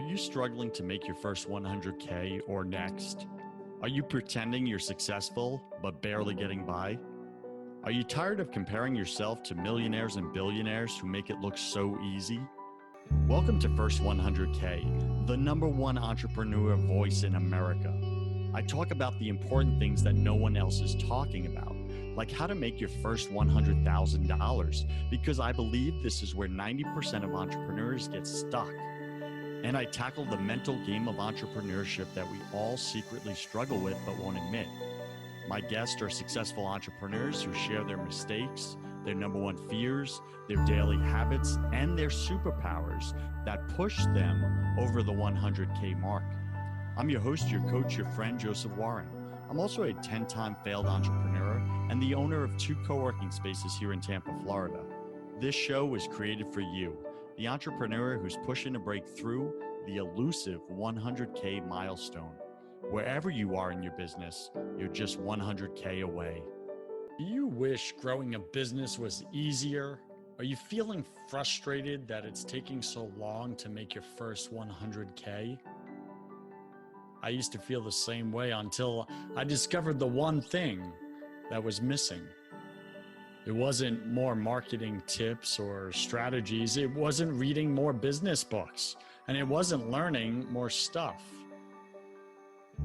you struggling to make your first 100K or next? Are you pretending you're successful but barely getting by? Are you tired of comparing yourself to millionaires and billionaires who make it look so easy? Welcome to First 100K, the #1 entrepreneur voice in America. I talk about the important things that no one else is talking about, like how to make your first $100,000, because I believe this is where 90% of entrepreneurs get stuck. And I tackle the mental game of entrepreneurship that we all secretly struggle with but won't admit. My guests are successful entrepreneurs who share their mistakes, their #1 fears, their daily habits, and their superpowers that push them over the 100K mark. I'm your host, your coach, your friend, Joseph Warren. I'm also a 10-time failed entrepreneur and the owner of 2 co-working spaces here in Tampa, Florida. This show was created for you, the entrepreneur who's pushing to break through the elusive 100K milestone. Wherever you are in your business, you're just 100K away. Do you wish growing a business was easier? Are you feeling frustrated that it's taking so long to make your first 100K? I used to feel the same way until I discovered the one thing that was missing. It wasn't more marketing tips or strategies. It wasn't reading more business books, and it wasn't learning more stuff.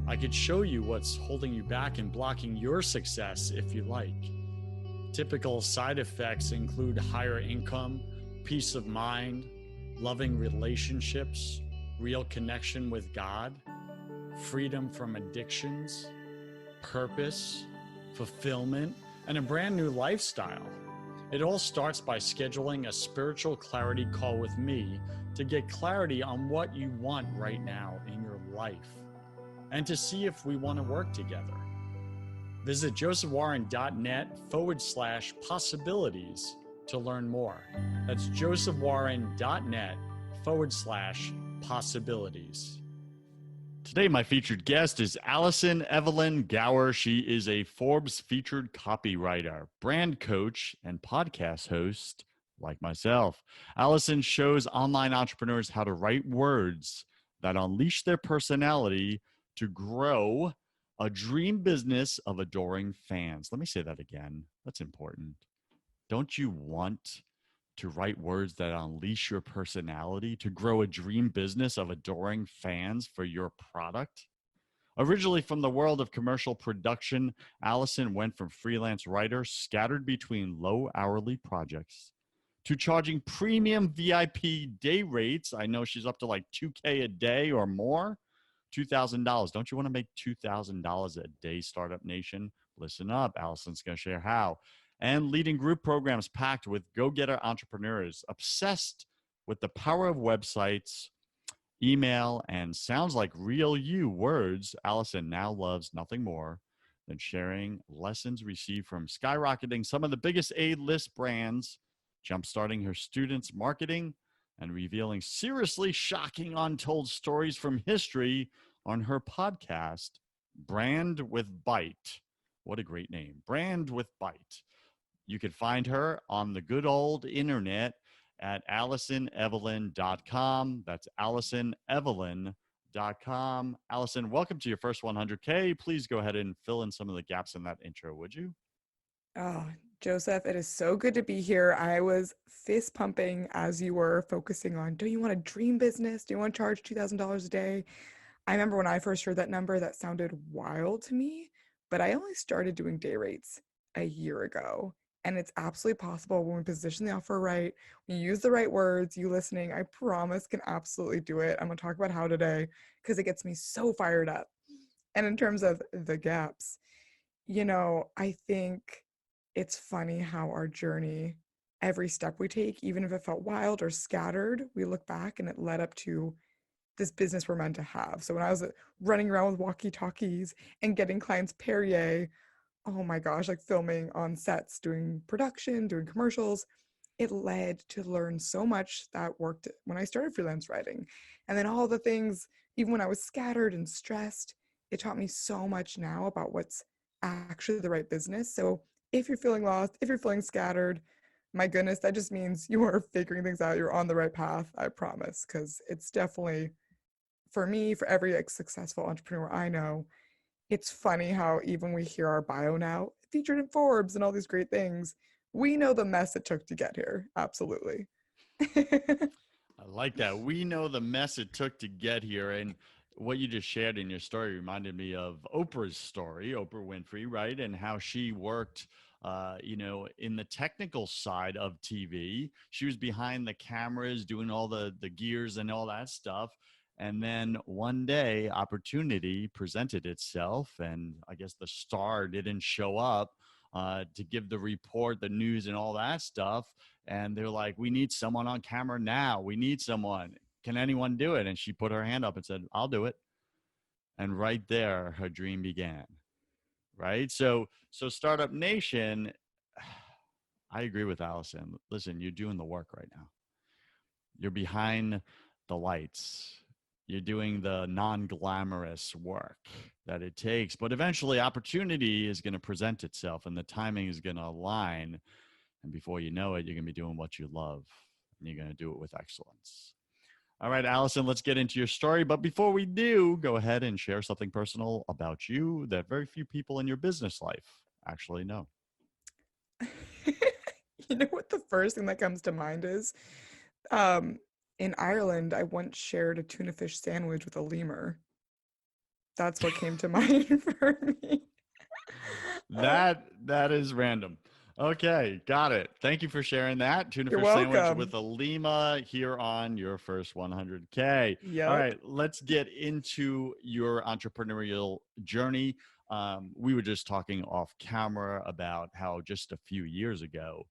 I could show you what's holding you back and blocking your success if you like. Typical side effects include higher income, peace of mind, loving relationships, real connection with God, freedom from addictions, purpose, fulfillment, and a brand new lifestyle. It all starts by scheduling a spiritual clarity call with me to get clarity on what you want right now in your life and to see if we want to work together. Visit josephwarren.net/possibilities to learn more. That's josephwarren.net/possibilities. Today, my featured guest is Allison Evelyn Gower. She is a Forbes-Featured copywriter, brand coach, and podcast host like myself. Allison shows online entrepreneurs how to write words that unleash their personality to grow a dream business of adoring fans. Let me say that again. That's important. Don't you want to write words that unleash your personality to grow a dream business of adoring fans for your product? Originally from the world of commercial production, Allison went from freelance writer scattered between low hourly projects to charging premium VIP day rates. I know she's up to like $2K a day or more. $2,000. Don't you want to make $2,000 a day, Startup Nation? Listen up. Allison's going to share how. And leading group programs packed with go-getter entrepreneurs obsessed with the power of websites, email, and sounds like real you words. Allison now loves nothing more than sharing lessons received from skyrocketing some of the biggest A-list brands, jumpstarting her students' marketing, and revealing seriously shocking untold stories from history on her podcast, Brand with Bite. What a great name, Brand with Bite. You can find her on the good old internet at AllisonEvelyn.com. That's AllisonEvelyn.com. Allison, welcome to your first 100K. Please go ahead and fill in some of the gaps in that intro, would you? Oh, Joseph, it is so good to be here. I was fist pumping as you were focusing on, do you want a dream business? Do you want to charge $2,000 a day? I remember when I first heard that number, that sounded wild to me, but I only started doing day rates a year ago. And it's absolutely possible when we position the offer right, when you use the right words, you listening, I promise can absolutely do it. I'm going to talk about how today because it gets me so fired up. And in terms of the gaps, I think it's funny how our journey, every step we take, even if it felt wild or scattered, we look back and it led up to this business we're meant to have. So when I was running around with walkie-talkies and getting clients Perrier, oh my gosh, like filming on sets, doing production, doing commercials, it led to learn so much that worked when I started freelance writing. And then all the things, even when I was scattered and stressed, it taught me so much now about what's actually the right business. So if you're feeling lost, if you're feeling scattered, my goodness, that just means you are figuring things out. You're on the right path, I promise, because it's definitely for me, for every like, successful entrepreneur I know, it's funny how even we hear our bio now, featured in Forbes and all these great things, we know the mess it took to get here. Absolutely. I like that. We know the mess it took to get here. And what you just shared in your story reminded me of Oprah's story, Oprah Winfrey, right? And how she worked, in the technical side of TV. She was behind the cameras, doing all the gears and all that stuff. And then one day, opportunity presented itself, and I guess the star didn't show up to give the report, the news, and all that stuff. And they're like, we need someone on camera now. We need someone. Can anyone do it? And she put her hand up and said, I'll do it. And right there, her dream began. Right. So Startup Nation, I agree with Allison. Listen, you're doing the work right now. You're behind the lights. You're doing the non-glamorous work that it takes. But eventually opportunity is going to present itself and the timing is going to align. And before you know it, you're going to be doing what you love and you're going to do it with excellence. All right, Allison, let's get into your story. But before we do, go ahead and share something personal about you that very few people in your business life actually know. You know what the first thing that comes to mind is? Um, in Ireland, I once shared a tuna fish sandwich with a lemur. That's what came to mind for me. Uh, That is random. Okay, got it. Thank you for sharing that. Tuna you're fish sandwich welcome. with a Lima here on your first 100K. All Yep. right, let's get into your entrepreneurial journey. We were just talking off camera about how just a few years ago,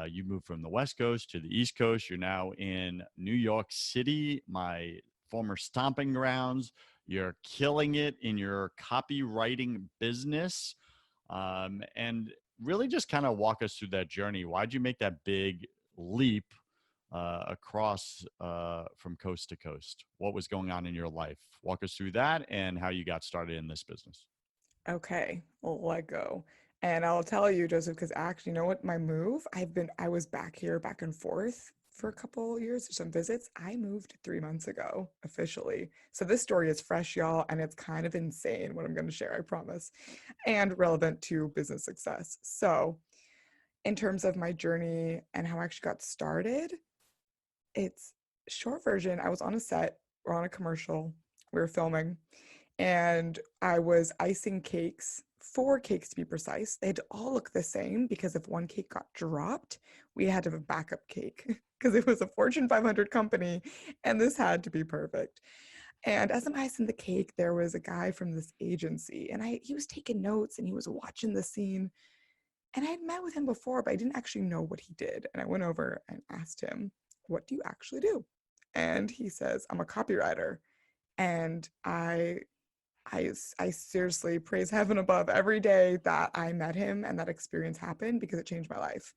you moved from the West Coast to the East Coast. You're now in New York City, my former stomping grounds. You're killing it in your copywriting business. And really just kind of walk us through that journey. Why'd you make that big leap across from coast to coast? What was going on in your life? Walk us through that and how you got started in this business. Okay, well, let go. And I'll tell you, Joseph, because actually, you know what? My move, I was back here, back and forth for a couple years, some visits. I moved 3 months ago officially. So this story is fresh, y'all, and it's kind of insane what I'm going to share, I promise, and relevant to business success. So, in terms of my journey and how I actually got started, it's short version. I was on a set, we're on a commercial, we were filming, and I was icing cakes, 4 cakes to be precise. They had to all look the same because if one cake got dropped, we had to have a backup cake because it was a Fortune 500 company and this had to be perfect. And as I'm icing the cake, there was a guy from this agency and he was taking notes and he was watching the scene. And I had met with him before, but I didn't actually know what he did. And I went over and asked him, what do you actually do? And he says, I'm a copywriter. And I seriously praise heaven above every day that I met him and that experience happened because it changed my life.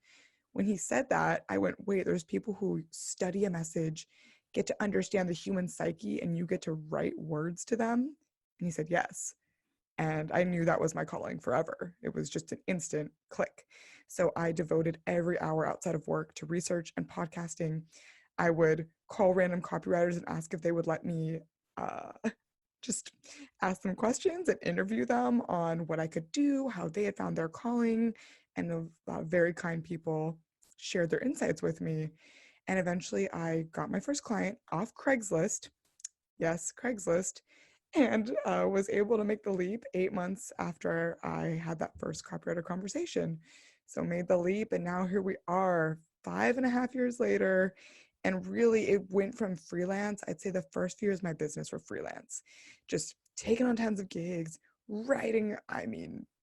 When he said that, I went, wait, there's people who study a message, get to understand the human psyche, and you get to write words to them? And he said, yes. And I knew that was my calling forever. It was just an instant click. So I devoted every hour outside of work to research and podcasting. I would call random copywriters and ask if they would let me uh, just ask them questions and interview them on what I could do, how they had found their calling, and the very kind people shared their insights with me. And eventually I got my first client off Craigslist. Yes, Craigslist. And was able to make the leap 8 months after I had that first copywriter conversation. So made the leap, and now here we are, 5.5 years later. And really, it went from freelance. I'd say the first few years of my business were freelance, just taking on tons of gigs, writing,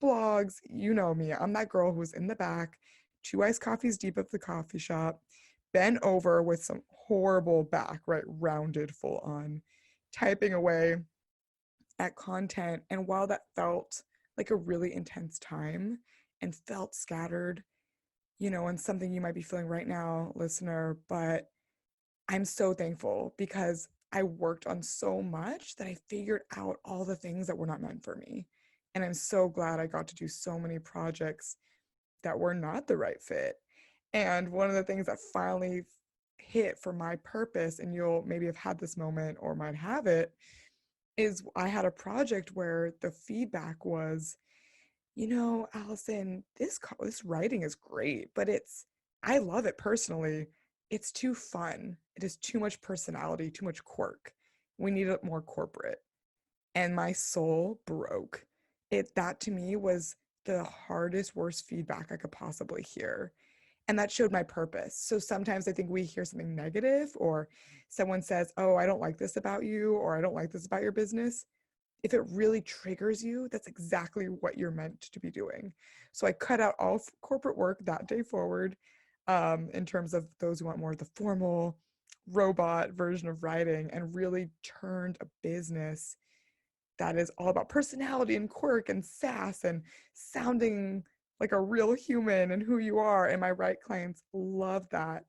blogs. You know me. I'm that girl who's in the back, 2 iced coffees deep at the coffee shop, bent over with some horrible back, right? Rounded full on, typing away at content. And while that felt like a really intense time and felt scattered, and something you might be feeling right now, listener, but I'm so thankful because I worked on so much that I figured out all the things that were not meant for me. And I'm so glad I got to do so many projects that were not the right fit. And one of the things that finally hit for my purpose, and you'll maybe have had this moment or might have it, is I had a project where the feedback was, Allison, this writing is great, but I love it personally. It's too fun. It is too much personality, too much quirk. We need it more corporate. And my soul broke. That to me was the hardest, worst feedback I could possibly hear. And that showed my purpose. So sometimes I think we hear something negative, or someone says, "Oh, I don't like this about you," or "I don't like this about your business." If it really triggers you, that's exactly what you're meant to be doing. So I cut out all corporate work that day forward, in terms of those who want more of the formal robot version of writing, and really turned a business that is all about personality and quirk and sass and sounding like a real human and who you are. And my right clients love that.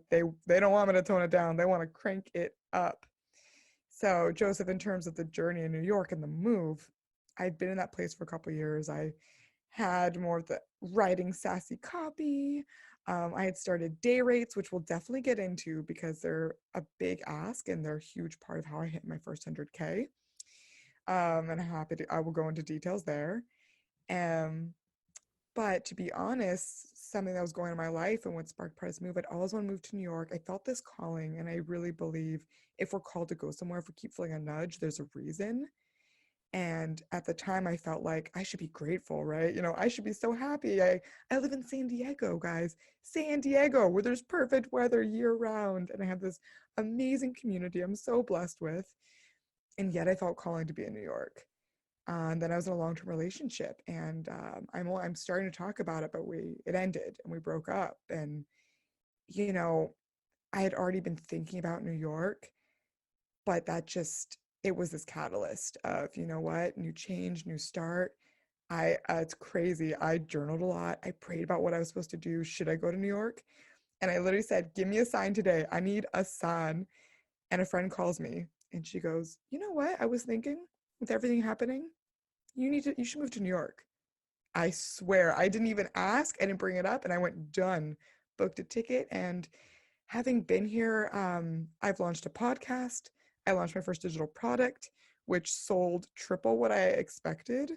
They don't want me to tone it down. They want to crank it up. So Joseph, in terms of the journey in New York and the move, I'd been in that place for a couple of years. I had more of the writing sassy copy. I had started day rates, which we'll definitely get into because they're a big ask and they're a huge part of how I hit my first 100K. And I will go into details there. Um, but to be honest, something that was going on in my life and what sparked part of this move, I'd always want to move to New York. I felt this calling, and I really believe if we're called to go somewhere, if we keep feeling a nudge, there's a reason. And at the time, I felt like I should be grateful, right? I should be so happy. I live in San Diego, guys. San Diego, where there's perfect weather year round. And I have this amazing community I'm so blessed with. And yet I felt calling to be in New York. And then I was in a long-term relationship, and I'm starting to talk about it, but it ended and we broke up. And you know, I had already been thinking about New York, but it was this catalyst of, you know what, new change, new start. It's crazy. I journaled a lot. I prayed about what I was supposed to do. Should I go to New York? And I literally said, "Give me a sign today. I need a sign." And a friend calls me and she goes, "You know what? I was thinking with everything happening, you should move to New York." I swear, I didn't even ask. I didn't bring it up. And I went, done, booked a ticket. And having been here, I've launched a podcast. I launched my first digital product, which sold triple what I expected.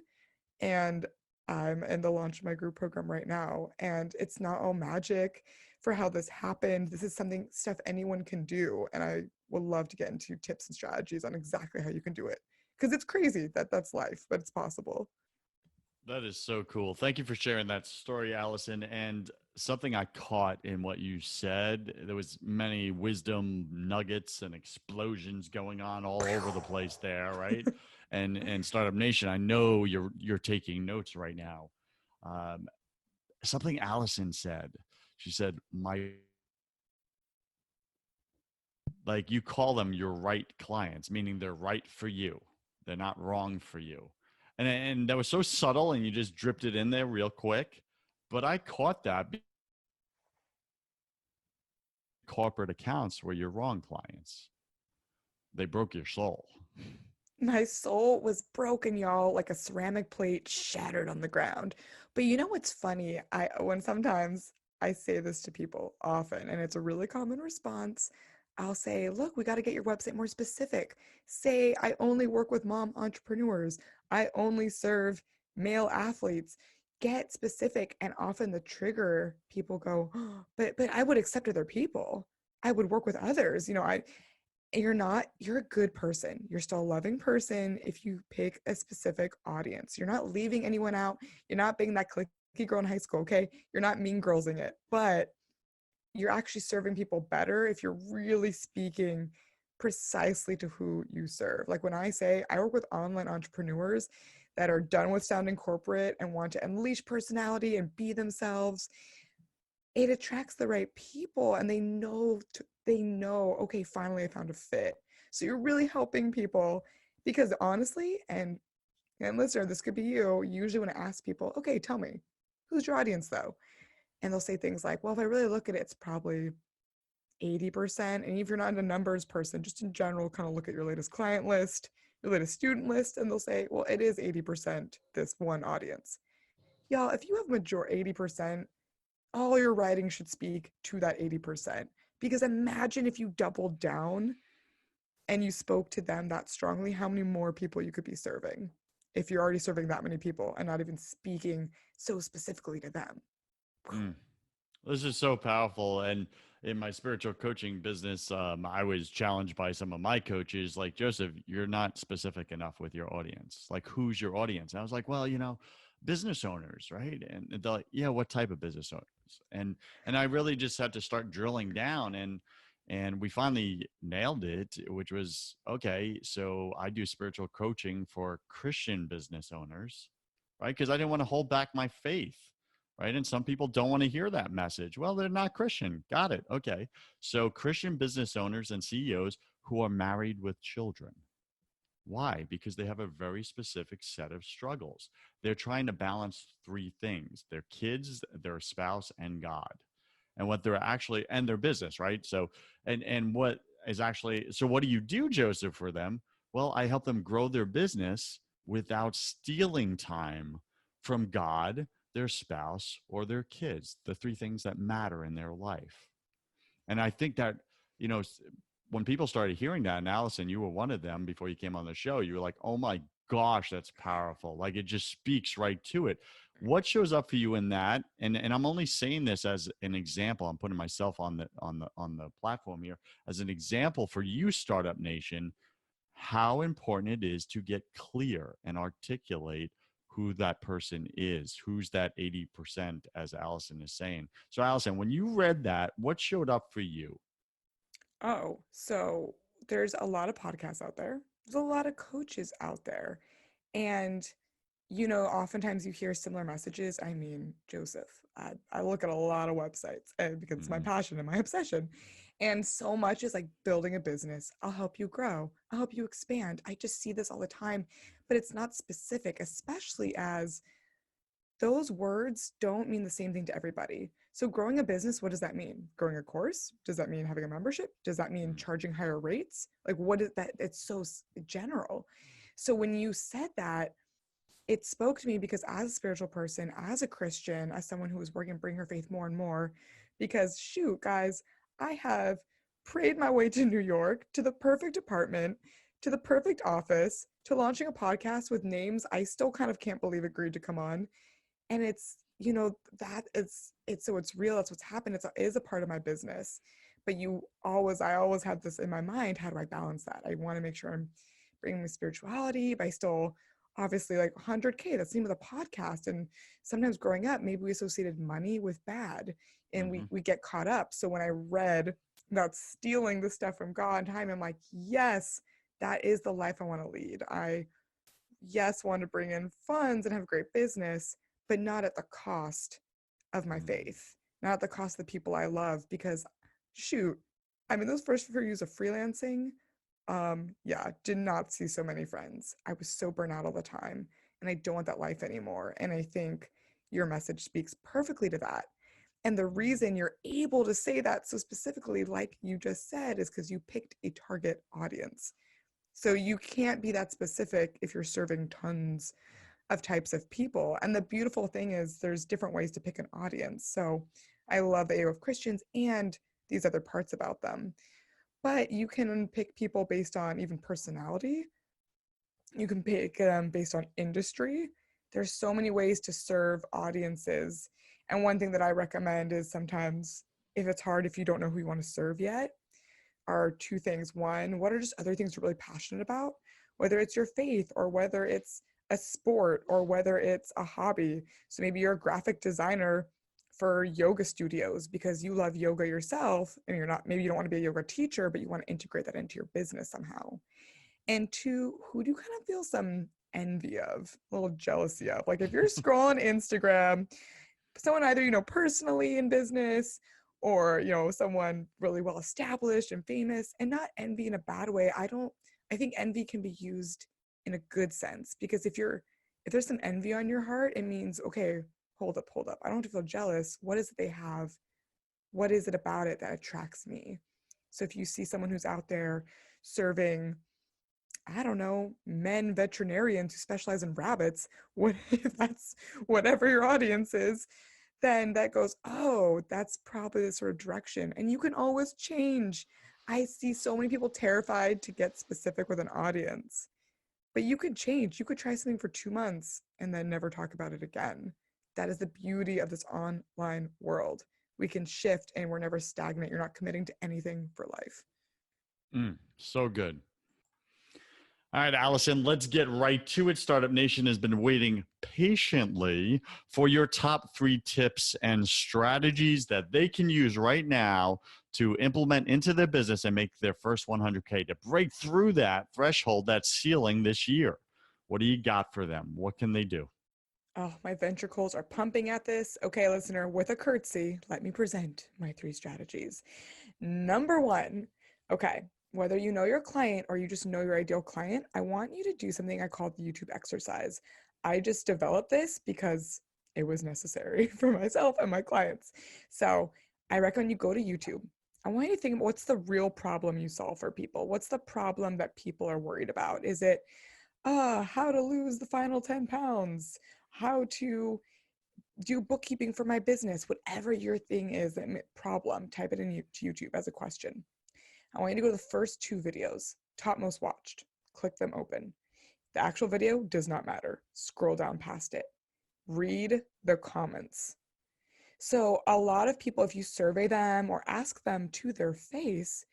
And I'm in the launch of my group program right now. And it's not all magic for how this happened. This is stuff anyone can do. And I would love to get into tips and strategies on exactly how you can do it. Because it's crazy that's life, but it's possible. That is so cool. Thank you for sharing that story, Allison. And something I caught in what you said, there was many wisdom nuggets and explosions going on all over the place there, right? And Startup Nation, I know you're taking notes right now. Um, Something Allison said. She said, "My like you call them your right clients, meaning they're right for you. They're not wrong for you." And that was so subtle, and you just dripped it in there real quick. But I caught that corporate accounts were your wrong clients. They broke your soul. My soul was broken, y'all, like a ceramic plate shattered on the ground. But you know what's funny? When sometimes I say this to people often, and it's a really common response, I'll say, "Look, we got to get your website more specific. Say, I only work with mom entrepreneurs. I only serve male athletes." Get specific. And often the trigger, people go, "Oh, but I would accept other people. I would work with others. You're a good person. You're still a loving person if you pick a specific audience. You're not leaving anyone out. You're not being that cliquey girl in high school, okay? You're not mean girlsing it, but you're actually serving people better if you're really speaking precisely to who you serve. Like when I say I work with online entrepreneurs that are done with sounding corporate and want to unleash personality and be themselves, it attracts the right people, and they know, okay, finally I found a fit. So you're really helping people, because honestly, and listener, this could be you, usually when I ask people, "Okay, tell me, who's your audience though?" And they'll say things like, "Well, if I really look at it, it's probably 80%." And if you're not a numbers person, just in general, kind of look at your latest client list, your latest student list, and they'll say, "Well, it is 80% this one audience." Y'all, if you have 80%, all your writing should speak to that 80%. Because imagine if you doubled down and you spoke to them that strongly, how many more people you could be serving if you're already serving that many people and not even speaking so specifically to them. Mm. This is so powerful. And in my spiritual coaching business, I was challenged by some of my coaches, like, Joseph, you're not specific enough with your audience. Like, who's your audience? And I was like, well, business owners, right? And they're like, yeah, what type of business owners? And I really just had to start drilling down, and we finally nailed it, which was, okay, so I do spiritual coaching for Christian business owners, right? Because I didn't want to hold back my faith, right? And some people don't want to hear that message. Well, they're not Christian. Got it. Okay. So Christian business owners and CEOs who are married with children. Why? Because they have a very specific set of struggles. They're trying to balance three things: their kids, their spouse, and God. And what they're actually, and their business, right? So, and what is actually, so what do you do, Joseph, for them? Well, I help them grow their business without stealing time from God, their spouse, or their kids, the three things that matter in their life. And I think that, you know, when people started hearing that, and Allison, you were one of them before you came on the show, you were like, oh my gosh, that's powerful. Like, it just speaks right to it. What shows up for you in that? And I'm only saying this as an example. I'm putting myself on the platform here as an example for you, Startup Nation, how important it is to get clear and articulate who that person is, who's that 80%, as Allison is saying. So Allison, when you read that, what showed up for you? Oh, so there's a lot of podcasts out there. There's a lot of coaches out there. And, oftentimes you hear similar messages. I mean, Joseph, I look at a lot of websites because it's my Mm-hmm. passion and my obsession. And so much is like building a business. I'll help you grow. I'll help you expand. I just see this all the time, but it's not specific, especially as those words don't mean the same thing to everybody. So growing a business, what does that mean? Growing a course? Does that mean having a membership? Does that mean charging higher rates? Like, what is that? It's so general. So when you said that, it spoke to me because as a spiritual person, as a Christian, as someone who was working to bring her faith more and more, because shoot, guys, I have prayed my way to New York, to the perfect apartment, to the perfect office, to launching a podcast with names I still kind of can't believe agreed to come on. And it's, that it's so it's real. That's what's happened. It is a part of my business. But I always have this in my mind. How do I balance that? I want to make sure I'm bringing my spirituality, but I still obviously like 100K, that's the name of the podcast. And sometimes growing up, maybe we associated money with bad and Mm-hmm. we get caught up. So when I read about stealing the stuff from God and time, I'm like, yes, that is the life I want to lead. Yes, want to bring in funds and have a great business, but not at the cost of my faith, not at the cost of the people I love. Because shoot, I mean, those first few years of freelancing, did not see so many friends. I was so burnt out all the time, and I don't want that life anymore. And I think your message speaks perfectly to that. And the reason you're able to say that so specifically, like you just said, is because you picked a target audience. So you can't be that specific if you're serving tons of types of people. And the beautiful thing is there's different ways to pick an audience. So I love the AO of Christians and these other parts about them. But you can pick people based on even personality. You can pick them based on industry. There's so many ways to serve audiences. And one thing that I recommend is sometimes if it's hard, if you don't know who you want to serve yet, are two things. One, what are just other things you're really passionate about? Whether it's your faith or whether it's a sport or whether it's a hobby. So maybe you're a graphic designer for yoga studios because you love yoga yourself and maybe you don't want to be a yoga teacher, but you want to integrate that into your business somehow. And two, who do you kind of feel some envy of, a little jealousy of? Like if you're scrolling Instagram, someone either, personally in business or, someone really well established and famous, and not envy in a bad way. I think envy can be used in a good sense, because if there's some envy on your heart, it means, okay, hold up. I don't have to feel jealous. What is it they have? What is it about it that attracts me? So if you see someone who's out there serving, I don't know, men veterinarians who specialize in rabbits, what if that's whatever your audience is, then that goes, oh, that's probably the sort of direction. And you can always change. I see so many people terrified to get specific with an audience, but you could change. You could try something for 2 months and then never talk about it again. That is the beauty of this online world. We can shift and we're never stagnant. You're not committing to anything for life. So good. All right, Allison, let's get right to it. Startup Nation has been waiting patiently for your top 3 tips and strategies that they can use right now to implement into their business and make their first 100K to break through that threshold, that ceiling this year. What do you got for them? What can they do? Oh, my ventricles are pumping at this. Okay, listener, with a curtsy, let me present my 3 strategies. Number 1, okay, whether you know your client or you just know your ideal client, I want you to do something I call the YouTube exercise. I just developed this because it was necessary for myself and my clients. So I recommend you go to YouTube. I want you to think about what's the real problem you solve for people? What's the problem that people are worried about? Is it how to lose the final 10 pounds? How to do bookkeeping for my business? Whatever your thing is, that problem, type it into YouTube as a question. I want you to go to the first 2 videos, top most watched. Click them open. The actual video does not matter. Scroll down past it. Read the comments. So a lot of people, if you survey them or ask them to their face,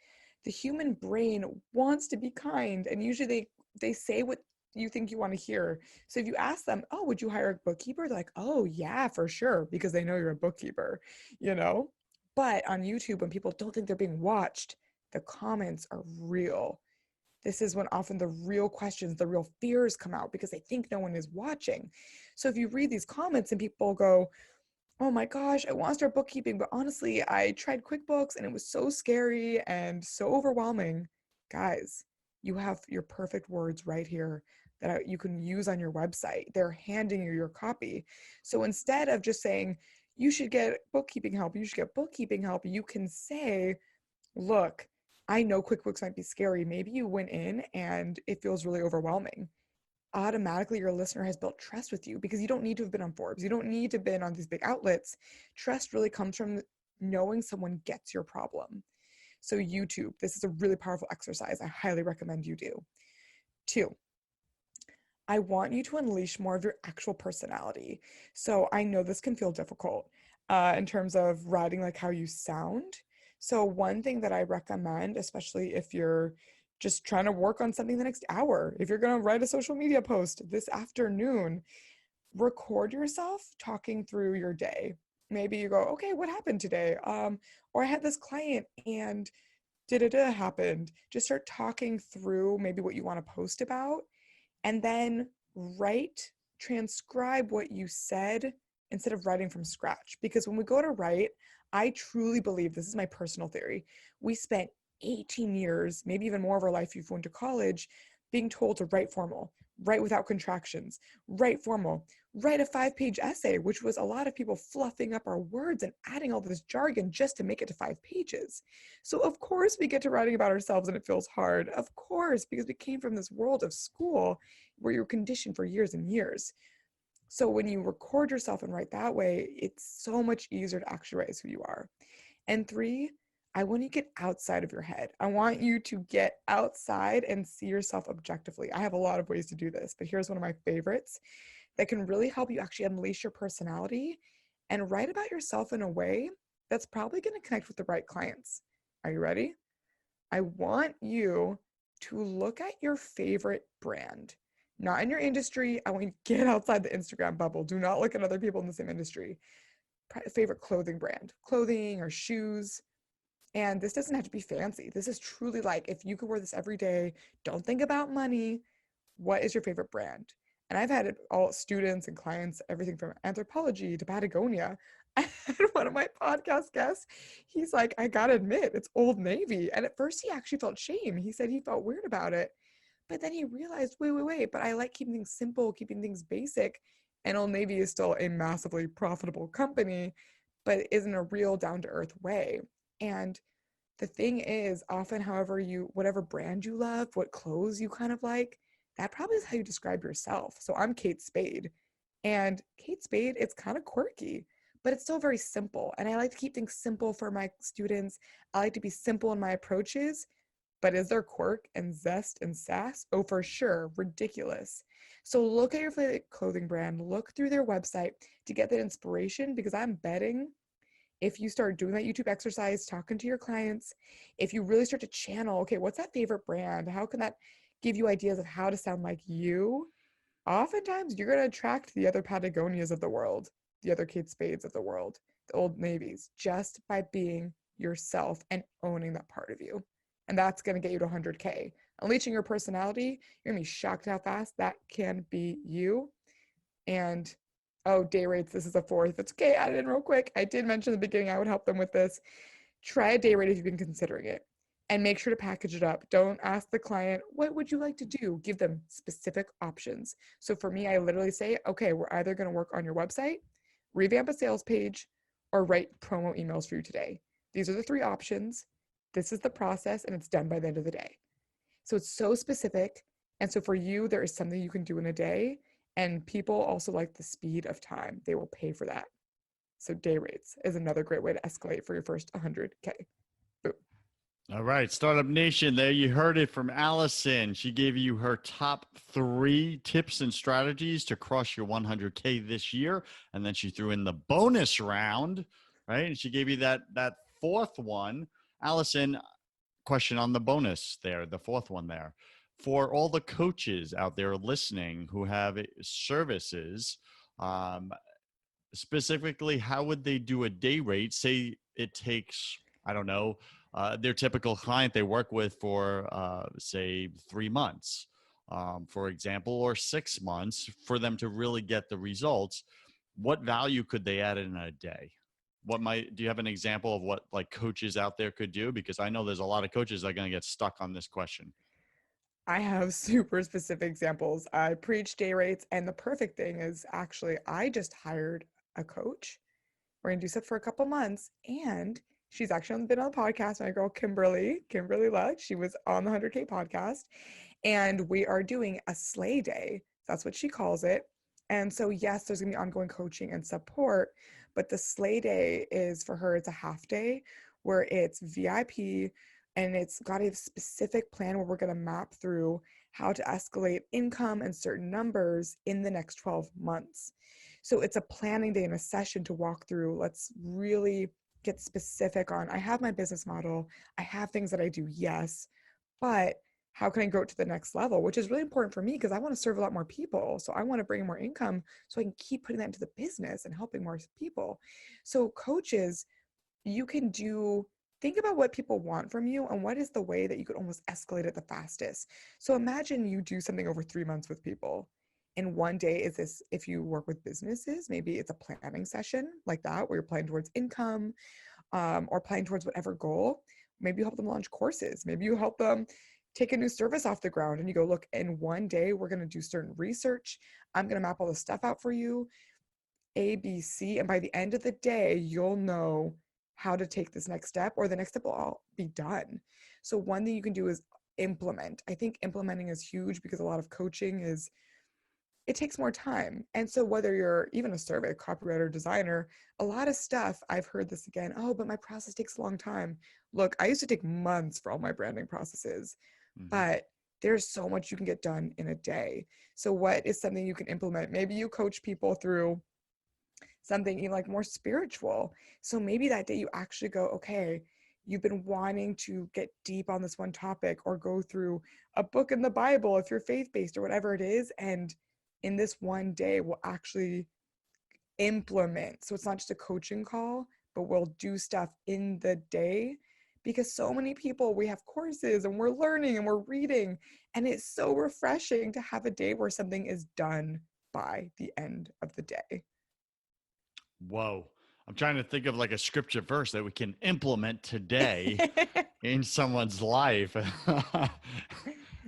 the human brain wants to be kind, and usually they say what you think you want to hear. So if you ask them, oh, would you hire a bookkeeper? They're like, oh yeah, for sure, because they know you're a bookkeeper, you know? But on YouTube, when people don't think they're being watched, the comments are real. This is when often the real questions, the real fears come out because they think no one is watching. So if you read these comments and people go, oh my gosh, I want to start bookkeeping, but honestly, I tried QuickBooks and it was so scary and so overwhelming. Guys, you have your perfect words right here that you can use on your website. They're handing you your copy. So instead of just saying, you should get bookkeeping help, you can say, look, I know QuickBooks might be scary. Maybe you went in and it feels really overwhelming. Automatically your listener has built trust with you because you don't need to have been on Forbes. You don't need to have been on these big outlets. Trust really comes from knowing someone gets your problem. So YouTube, this is a really powerful exercise. I highly recommend you do. 2, I want you to unleash more of your actual personality. So I know this can feel difficult in terms of writing like how you sound. So one thing that I recommend, especially if you're just trying to work on something the next hour, if you're going to write a social media post this afternoon, record yourself talking through your day. Maybe you go, okay, what happened today? Or I had this client and da-da-da happened. Just start talking through maybe what you want to post about, and then transcribe what you said instead of writing from scratch. Because when we go to write, I truly believe, this is my personal theory, we spent 18 years, maybe even more of our life if you went to college, being told to write formal, write without contractions, write formal, write a 5-page essay, which was a lot of people fluffing up our words and adding all this jargon just to make it to 5 pages. So of course we get to writing about ourselves and it feels hard. Of course, because we came from this world of school where you're conditioned for years and years. So when you record yourself and write that way, it's so much easier to actually write as who you are. And 3, I want you to get outside of your head. I want you to get outside and see yourself objectively. I have a lot of ways to do this, but here's one of my favorites that can really help you actually unleash your personality and write about yourself in a way that's probably going to connect with the right clients. Are you ready? I want you to look at your favorite brand, not in your industry. I want you to get outside the Instagram bubble. Do not look at other people in the same industry. Favorite clothing brand, clothing or shoes. And this doesn't have to be fancy. This is truly like, if you could wear this every day, don't think about money. What is your favorite brand? And I've had all students and clients, everything from Anthropologie to Patagonia. I had one of my podcast guests, he's like, I gotta admit, it's Old Navy. And at first he actually felt shame. He said he felt weird about it. But then he realized, wait, but I like keeping things simple, keeping things basic. And Old Navy is still a massively profitable company, but isn't a real down-to-earth way. And the thing is, often, whatever brand you love, what clothes you kind of like, that probably is how you describe yourself. So I'm Kate Spade. And Kate Spade, it's kind of quirky, but it's still very simple. And I like to keep things simple for my students. I like to be simple in my approaches, but is there quirk and zest and sass? Oh, for sure. Ridiculous. So look at your favorite clothing brand, look through their website to get that inspiration, because I'm betting if you start doing that YouTube exercise, talking to your clients, if you really start to channel, okay, what's that favorite brand? How can that give you ideas of how to sound like you? Oftentimes you're going to attract the other Patagonias of the world, the other Kate Spades of the world, the Old Navies, just by being yourself and owning that part of you. And that's going to get you to 100K. Unleashing your personality, you're going to be shocked how fast that can be you. And oh, day rates, this is a fourth. It's okay, add it in real quick. I did mention in the beginning I would help them with this. Try a day rate if you've been considering it, and make sure to package it up. Don't ask the client, what would you like to do? Give them specific options. So for me, I literally say, okay, we're either going to work on your website, revamp a sales page, or write promo emails for you today. These are the three options. This is the process, and it's done by the end of the day. So it's so specific. And so for you, there is something you can do in a day. And people also like the speed of time. They will pay for that. So day rates is another great way to escalate for your first 100K. Boom. All right, Startup Nation, there you heard it from Allison. She gave you her top 3 tips and strategies to cross your 100K this year. And then she threw in the bonus round, right? And she gave you that fourth one. Allison, question on the bonus there, the fourth one there. For all the coaches out there listening who have services, specifically, how would they do a day rate? Say it takes, I don't know, their typical client they work with for, say, 3 months, for example, or 6 months for them to really get the results. What value could they add in a day? Do you have an example of what like coaches out there could do? Because I know there's a lot of coaches that are going to get stuck on this question. I have super specific examples. I preach day rates, and the perfect thing is actually I just hired a coach. We're gonna do stuff for a couple months, and she's actually been on the podcast. My girl Kimberly Luck. She was on the 100K podcast, and we are doing a slay day. That's what she calls it. And so yes, there's gonna be ongoing coaching and support, but the slay day is for her. It's a half day where it's VIP. And it's got a specific plan where we're going to map through how to escalate income and certain numbers in the next 12 months. So it's a planning day and a session to walk through. Let's really get specific on, I have my business model. I have things that I do, yes, but how can I grow it to the next level, which is really important for me because I want to serve a lot more people. So I want to bring more income so I can keep putting that into the business and helping more people. So coaches, you can think about what people want from you and what is the way that you could almost escalate it the fastest. So imagine you do something over 3 months with people. And one day is this, if you work with businesses, maybe it's a planning session like that, where you're planning towards income or planning towards whatever goal. Maybe you help them launch courses. Maybe you help them take a new service off the ground and you go, look, in one day, we're going to do certain research. I'm going to map all the stuff out for you, A, B, C. And by the end of the day, you'll know how to take this next step, or the next step will all be done. So one thing you can do is implement. I think implementing is huge because a lot of coaching it takes more time. And so whether you're even a survey, copywriter, designer, a lot of stuff, I've heard this again, oh, but my process takes a long time. Look, I used to take months for all my branding processes, but there's so much you can get done in a day. So what is something you can implement? Maybe you coach people through something even like more spiritual. So maybe that day you actually go, okay, you've been wanting to get deep on this one topic or go through a book in the Bible if you're faith-based or whatever it is. And in this one day, we'll actually implement. So it's not just a coaching call, but we'll do stuff in the day, because so many people, we have courses and we're learning and we're reading, and it's so refreshing to have a day where something is done by the end of the day. Whoa. I'm trying to think of like a scripture verse that we can implement today in someone's life.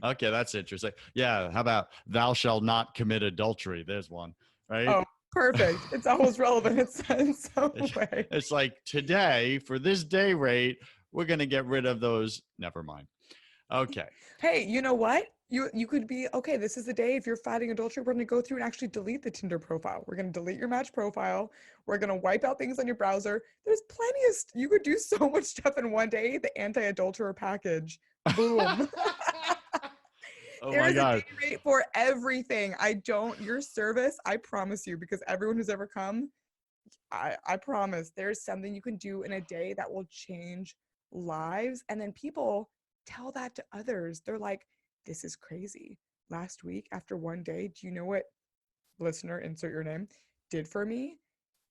Okay, that's interesting. Yeah, how about thou shalt not commit adultery? There's one, right? Oh, perfect. It's always relevant in some way. It's like today, for this day rate, we're going to get rid of those. Never mind. Okay. Hey, you know what? You could be, okay, this is the day if you're fighting adultery, we're going to go through and actually delete the Tinder profile. We're going to delete your match profile. We're going to wipe out things on your browser. There's plenty of, you could do so much stuff in one day. The anti-adulterer package. Boom. Oh There my is a God. day rate for everything. Your service, I promise you, because everyone who's ever come, I promise there's something you can do in a day that will change lives. And then people tell that to others. They're like, this is crazy. Last week, after one day, do you know what listener, insert your name, did for me?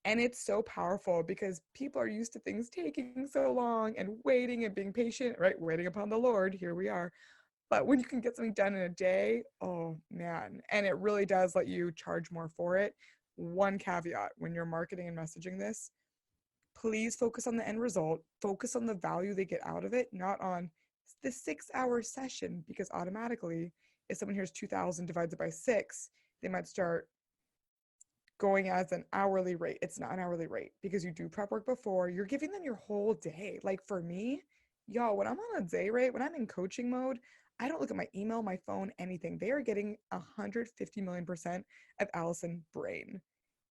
And it's so powerful because people are used to things taking so long and waiting and being patient, right? Waiting upon the Lord. Here we are. But when you can get something done in a day, oh man. And it really does let you charge more for it. One caveat when you're marketing and messaging this, please focus on the end result, focus on the value they get out of it, not on the 6-hour session, because automatically, if someone hears 2,000 divided by 6, they might start going as an hourly rate. It's not an hourly rate because you do prep work before. You're giving them your whole day. Like for me, y'all, when I'm on a day rate, when I'm in coaching mode, I don't look at my email, my phone, anything. They are getting 150 million% of Allison brain.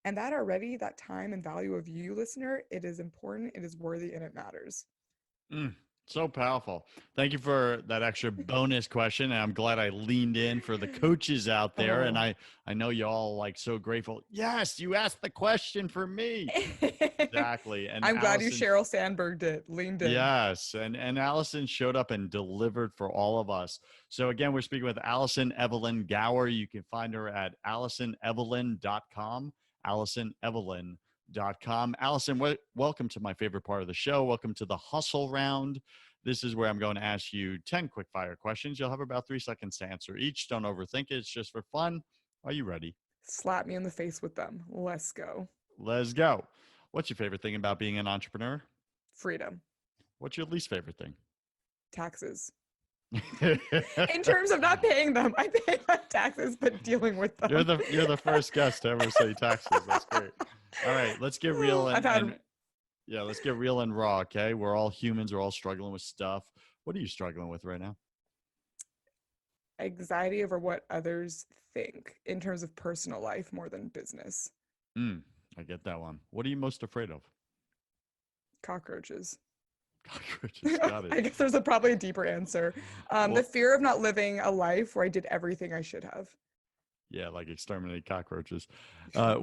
And that already, that time and value of you, listener, it is important, it is worthy, and it matters. So powerful. Thank you for that extra bonus question. And I'm glad I leaned in for the coaches out there. And Oh. I know you all like so grateful. Yes, you asked the question for me. Exactly. And I'm glad you Allison, Sheryl Sandberg'd it, leaned in. yes. And Allison showed up and delivered for all of us. So again, we're speaking with Allison Evelyn Gower. You can find her at AllisonEvelyn.com. AllisonEvelyn.com. Allison, welcome to my favorite part of the show. Welcome to the hustle round. This is where I'm going to ask you 10 quick fire questions. You'll have about 3 seconds to answer each. Don't overthink it. It's just for fun. Are you ready? Slap me in the face with them. Let's go. Let's go. What's your favorite thing about being an entrepreneur? Freedom. What's your least favorite thing? Taxes. In terms of not paying them, I pay my taxes, but dealing with them. You're the first guest to ever say taxes. That's great. All right, let's get real and yeah, let's get real and raw. Okay, we're all humans. We're all struggling with stuff. What are you struggling with right now? Anxiety over what others think in terms of personal life more than business. I get that one. What are you most afraid of? Cockroaches. Cockroaches. Got it. I guess there's probably a deeper answer. The fear of not living a life where I did everything I should have. Yeah, like exterminate cockroaches. Yeah,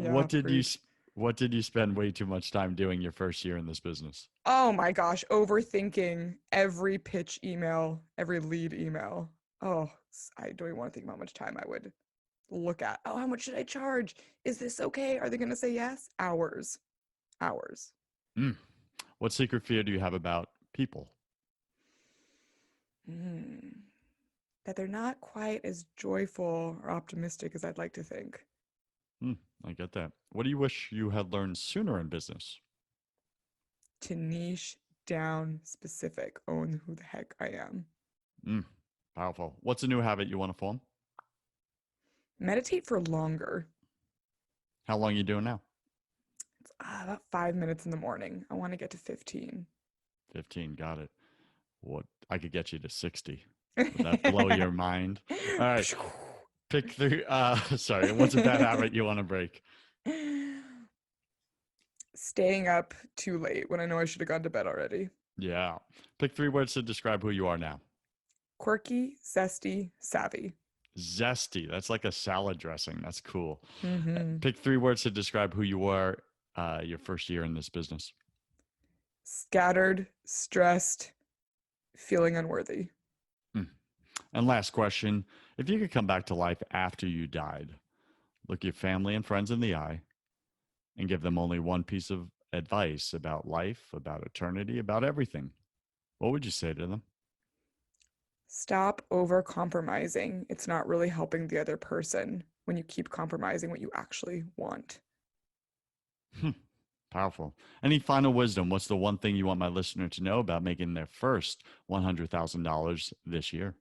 what did you spend way too much time doing your first year in this business? Oh my gosh, overthinking every pitch email, every lead email. Oh, I don't even want to think about how much time I would look at. Oh, how much should I charge? Is this okay? Are they going to say yes? Hours. What secret fear do you have about people? That they're not quite as joyful or optimistic as I'd like to think. I get that. What do you wish you had learned sooner in business? To niche down specific, own who the heck I am. Powerful. What's a new habit you want to form? Meditate for longer. How long are you doing now? It's about 5 minutes in the morning. I want to get to 15. 15, got it. What I could get you to 60. Would that blow your mind? All right. Pick 3. Sorry. What's a bad habit you want to break? Staying up too late when I know I should have gone to bed already. Yeah. Pick 3 words to describe who you are now. Quirky, zesty, savvy. Zesty. That's like a salad dressing. That's cool. Mm-hmm. Pick 3 words to describe who you were your first year in this business. Scattered, stressed, feeling unworthy. And last question, if you could come back to life after you died, look your family and friends in the eye and give them only one piece of advice about life, about eternity, about everything, what would you say to them? Stop over compromising. It's not really helping the other person when you keep compromising what you actually want. Powerful. Any final wisdom? What's the one thing you want my listener to know about making their first $100,000 this year?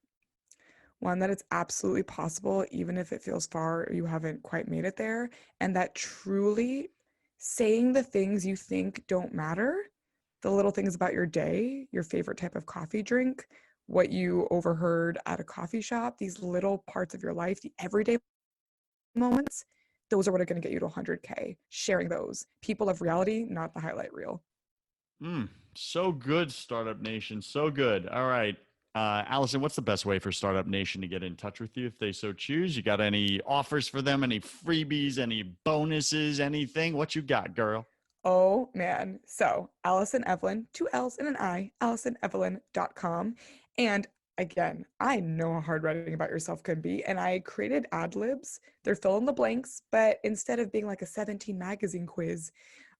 One, that it's absolutely possible, even if it feels far or you haven't quite made it there. And that truly saying the things you think don't matter, the little things about your day, your favorite type of coffee drink, what you overheard at a coffee shop, these little parts of your life, the everyday moments, those are what are going to get you to 100K. Sharing those. People of reality, not the highlight reel. So good, Startup Nation. So good. All right. Allison, what's the best way for Startup Nation to get in touch with you if they so choose? You got any offers for them? Any freebies? Any bonuses? Anything? What you got, girl? Oh man. So Allison Evelyn, 2 L's and an I, AllisonEvelyn.com. And again, I know how hard writing about yourself can be. And I created ad libs. They're fill in the blanks, but instead of being like a 17 magazine quiz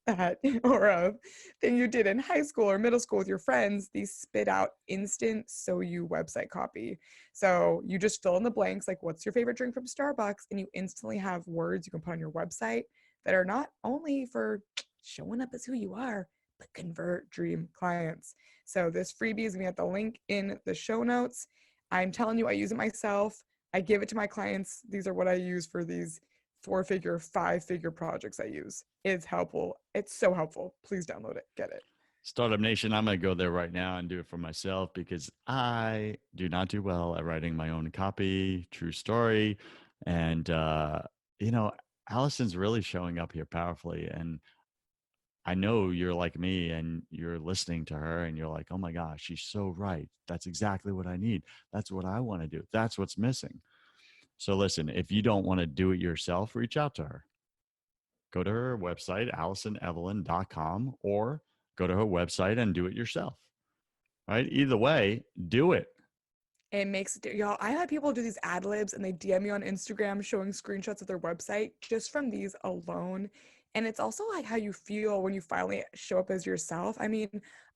that or a thing you did in high school or middle school with your friends, these spit out instant so you website copy. So you just fill in the blanks, like what's your favorite drink from Starbucks, and you instantly have words you can put on your website that are not only for showing up as who you are, but convert dream clients. So this freebie is going to get the link in the show notes. I'm telling you, I use it myself. I give it to my clients. These are what I use for these 4-figure, 5-figure projects I use. It's helpful. It's so helpful. Please download it. Get it. Startup Nation, I'm going to go there right now and do it for myself because I do not do well at writing my own copy. True story. And, Allison's really showing up here powerfully. And I know you're like me and you're listening to her and you're like, oh my gosh, she's so right. That's exactly what I need. That's what I want to do. That's what's missing. So listen, if you don't want to do it yourself, reach out to her. Go to her website, AllisonEvelyn.com, or go to her website and do it yourself. Right? Either way, do it. It makes y'all. I had people do these ad libs and they DM me on Instagram showing screenshots of their website just from these alone. And it's also like how you feel when you finally show up as yourself. I mean,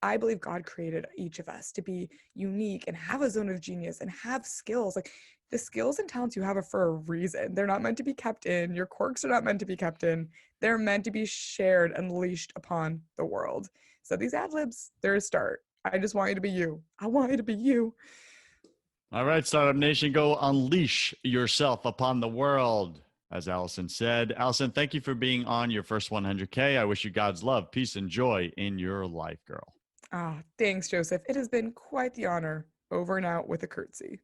I believe God created each of us to be unique and have a zone of genius and have skills. Like the skills and talents you have are for a reason. They're not meant to be kept in. Your quirks are not meant to be kept in. They're meant to be shared and unleashed upon the world. So these ad libs, they're a start. I just want you to be you. I want you to be you. All right, Startup Nation, go unleash yourself upon the world. As Allison said. Allison, thank you for being on your first 100K. I wish you God's love, peace, and joy in your life, girl. Thanks, Joseph. It has been quite the honor. Over and out with a curtsy.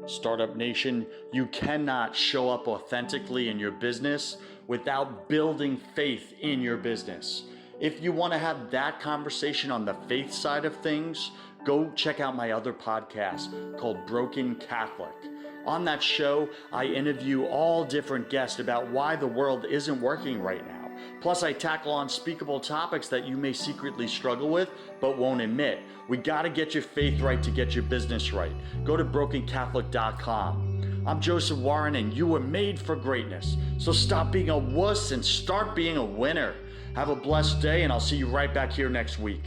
Startup Nation, you cannot show up authentically in your business without building faith in your business. If you want to have that conversation on the faith side of things, go check out my other podcast called Broken Catholic. On that show, I interview all different guests about why the world isn't working right now. Plus, I tackle unspeakable topics that you may secretly struggle with, but won't admit. We gotta get your faith right to get your business right. Go to brokencatholic.com. I'm Joseph Warren, and you were made for greatness. So stop being a wuss and start being a winner. Have a blessed day, and I'll see you right back here next week.